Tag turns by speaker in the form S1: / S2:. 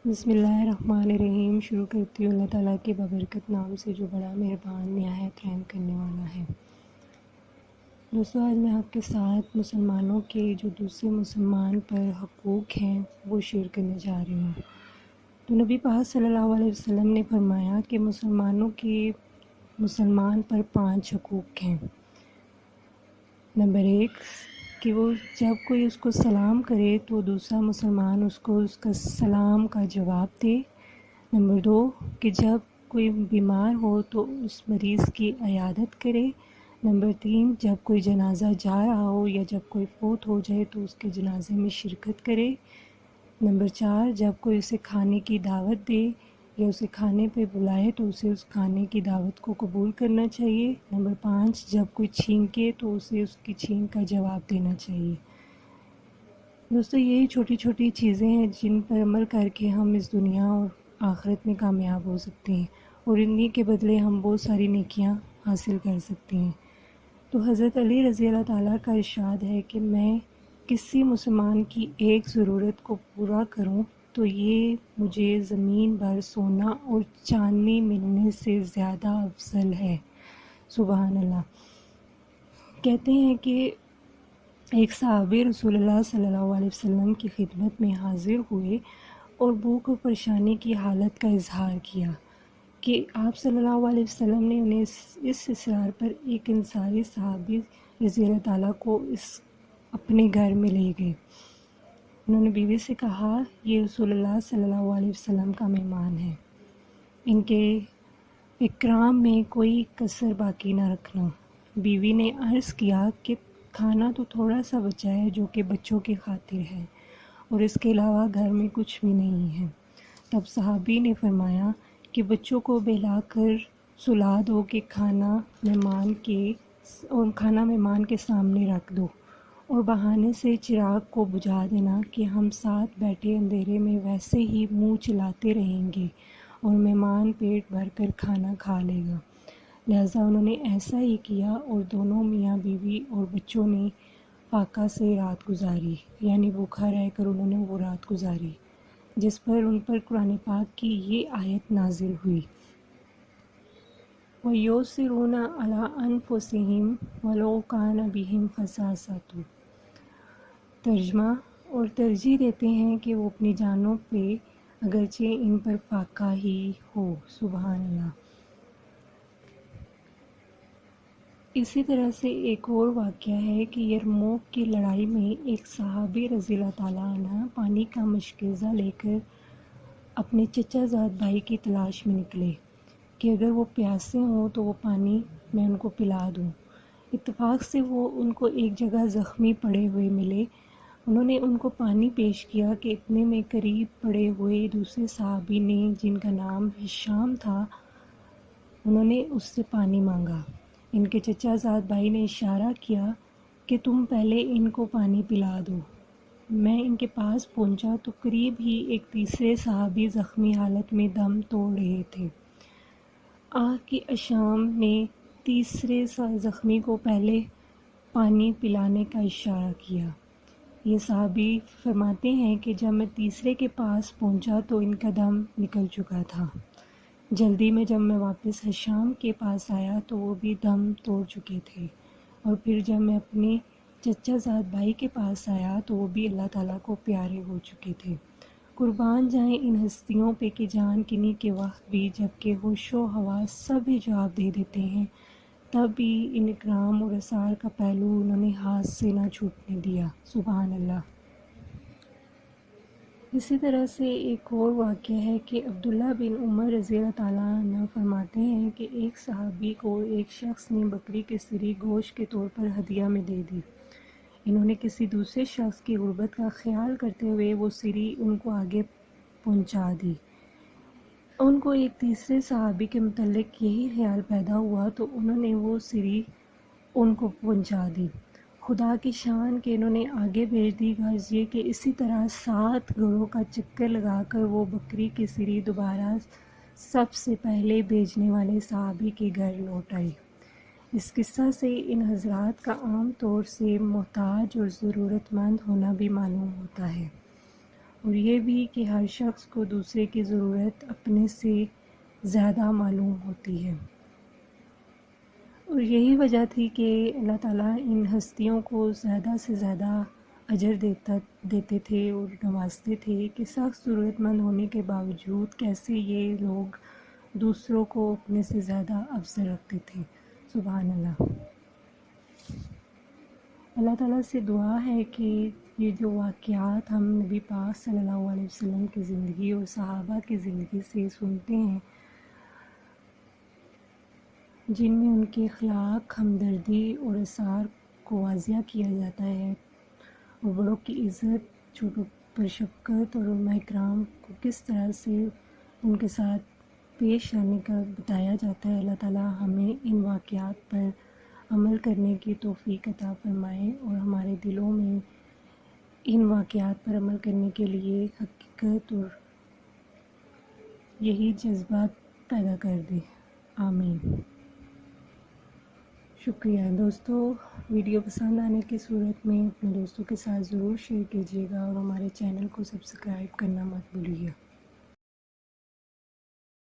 S1: بسم اللہ الرحمن الرحیم۔ شروع کرتی ہوں اللہ تعالیٰ کے بابرکت نام سے جو بڑا مہربان نہایت رحم کرنے والا ہے۔ دوستو، آج میں آپ کے ساتھ مسلمانوں کے جو دوسرے مسلمان پر حقوق ہیں وہ شیئر کرنے جا رہی ہوں۔ تو نبی پاک صلی اللہ علیہ وسلم نے فرمایا کہ مسلمان پر 5 حقوق ہیں۔ نمبر 1 کہ وہ جب کوئی اس کو سلام کرے تو دوسرا مسلمان اس کو اس کا سلام کا جواب دے۔ نمبر 2 کہ جب کوئی بیمار ہو تو اس مریض کی عیادت کرے۔ نمبر 3 جب کوئی جنازہ جا رہا ہو یا جب کوئی فوت ہو جائے تو اس کے جنازے میں شرکت کرے۔ نمبر 4 جب کوئی اسے کھانے کی دعوت دے یا اسے کھانے پہ بلائے تو اسے اس کھانے کی دعوت کو قبول کرنا چاہیے۔ نمبر 5 جب کوئی چھینکے تو اسے اس کی چھینک کا جواب دینا چاہیے۔ دوستو، یہی چھوٹی چھوٹی چیزیں ہیں جن پر عمل کر کے ہم اس دنیا اور آخرت میں کامیاب ہو سکتے ہیں، اور انہی کے بدلے ہم بہت ساری نیکیاں حاصل کر سکتے ہیں۔ تو حضرت علی رضی اللہ تعالیٰ کا ارشاد ہے کہ میں کسی مسلمان کی ایک ضرورت کو پورا کروں تو یہ مجھے زمین بھر سونا اور چاندنی ملنے سے زیادہ افضل ہے۔ سبحان اللہ۔ کہتے ہیں کہ ایک صحابی رسول اللہ صلی اللہ علیہ وسلم کی خدمت میں حاضر ہوئے اور بھوک اور پریشانی کی حالت کا اظہار کیا کہ آپ صلی اللہ علیہ وسلم نے انہیں اس اصرار پر ایک انصاری صحابی رضی اللہ تعالیٰ کو اپنے گھر میں لے گئے۔ انہوں نے بیوی سے کہا، یہ رسول اللہ صلی اللہ علیہ وسلم کا مہمان ہے، ان کے اکرام میں کوئی کسر باقی نہ رکھنا۔ بیوی نے عرض کیا کہ کھانا تو تھوڑا سا بچا ہے جو کہ بچوں کی خاطر ہے، اور اس کے علاوہ گھر میں کچھ بھی نہیں ہے۔ تب صحابی نے فرمایا کہ بچوں کو بہلا کر سلا دو کہ کھانا مہمان کے سامنے رکھ دو، اور بہانے سے چراغ کو بجھا دینا کہ ہم ساتھ بیٹھے اندھیرے میں ویسے ہی منہ چلاتے رہیں گے اور مہمان پیٹ بھر کر کھانا کھا لے گا۔ لہٰذا انہوں نے ایسا ہی کیا اور دونوں میاں بیوی اور بچوں نے فاقہ سے رات گزاری، یعنی بھوکا رہ کر انہوں نے وہ رات گزاری، جس پر ان پر قرآن پاک کی یہ آیت نازل ہوئی، وَيُؤْثِرُونَ عَلَىٰ أَنفُسِهِمْ وَلَوْ كَانَ بِهِمْ خَصَاصَةٌ۔ ترجمہ، اور ترجیح دیتے ہیں کہ وہ اپنی جانوں پہ اگرچہ ان پر فاقہ ہی ہو۔ سبحان اللہ۔ اسی طرح سے ایک اور واقعہ ہے کہ یرموک کی لڑائی میں ایک صحابی رضی اللہ تعالیٰ عنہ پانی کا مشکیزہ لے کر اپنے چچا زاد بھائی کی تلاش میں نکلے کہ اگر وہ پیاسے ہوں تو وہ پانی میں ان کو پلا دوں۔ اتفاق سے وہ ان کو ایک جگہ زخمی پڑے ہوئے ملے۔ انہوں نے ان کو پانی پیش کیا کہ اتنے میں قریب پڑے ہوئے دوسرے صحابی نے، جن کا نام ہشام تھا، انہوں نے اس سے پانی مانگا۔ ان کے چچا زاد بھائی نے اشارہ کیا کہ تم پہلے ان کو پانی پلا دو۔ میں ان کے پاس پہنچا تو قریب ہی ایک تیسرے صحابی زخمی حالت میں دم توڑ رہے تھے۔ کہ ہشام نے تیسرے زخمی کو پہلے پانی پلانے کا اشارہ کیا۔ یہ صحابی فرماتے ہیں کہ جب میں تیسرے کے پاس پہنچا تو ان کا دم نکل چکا تھا۔ جلدی میں جب میں واپس ہشام کے پاس آیا تو وہ بھی دم توڑ چکے تھے، اور پھر جب میں اپنے چچا زاد بھائی کے پاس آیا تو وہ بھی اللہ تعالیٰ کو پیارے ہو چکے تھے۔ قربان جائیں ان ہستیوں پہ کہ جان کنی کے وقت بھی جب کہ ہوش و حواس سب ہی جواب دے دیتے ہیں، تب بھی ان اکرام اور اثار کا پہلو انہوں نے ہاتھ سے نہ چھوٹنے دیا۔ سبحان اللہ۔ اسی طرح سے ایک اور واقعہ ہے کہ عبداللہ بن عمر رضی اللہ تعالیٰ عنہ فرماتے ہیں کہ ایک صحابی کو ایک شخص نے بکری کی سری گوشت کے طور پر ہدیہ میں دے دی۔ انہوں نے کسی دوسرے شخص کی غربت کا خیال کرتے ہوئے وہ سری ان کو آگے پہنچا دی۔ ان کو ایک تیسرے صحابی کے متعلق یہی خیال پیدا ہوا تو انہوں نے وہ سری ان کو پہنچا دی۔ خدا کی شان کہ انہوں نے آگے بھیج دی، غرض یہ کہ اسی طرح 7 گھروں کا چکر لگا کر وہ بکری کی سری دوبارہ سب سے پہلے بھیجنے والے صحابی کے گھر لوٹ آئی۔ اس قصہ سے ان حضرات کا عام طور سے محتاج اور ضرورت مند ہونا بھی معلوم ہوتا ہے۔ اور یہ بھی کہ ہر شخص کو دوسرے کی ضرورت اپنے سے زیادہ معلوم ہوتی ہے، اور یہی وجہ تھی کہ اللہ تعالیٰ ان ہستیوں کو زیادہ سے زیادہ اجر دیتے تھے اور نوازتے تھے کہ سخت ضرورت مند ہونے کے باوجود کیسے یہ لوگ دوسروں کو اپنے سے زیادہ افضل رکھتے تھے۔ سبحان اللہ۔ اللہ تعالیٰ سے دعا ہے کہ یہ جو واقعات ہم نبی پاک صلی اللہ علیہ وسلم کی زندگی اور صحابہ کی زندگی سے سنتے ہیں، جن میں ان کے اخلاق، ہمدردی اور اثار کو واضح کیا جاتا ہے، اور بڑوں کی عزت، چھوٹوں پر شفقت اور علماء کرام کو کس طرح سے ان کے ساتھ پیش آنے کا بتایا جاتا ہے، اللہ تعالیٰ ہمیں ان واقعات پر عمل کرنے کی توفیق عطا فرمائے اور ہمارے دلوں میں ان واقعات پر عمل کرنے کے لیے حقیقت اور یہی جذبات پیدا کر دے۔ آمین۔ شکریہ دوستو، ویڈیو پسند آنے کی صورت میں اپنے دوستوں کے ساتھ ضرور شیئر کیجیے گا اور ہمارے چینل کو سبسکرائب کرنا مت بھولیے گا۔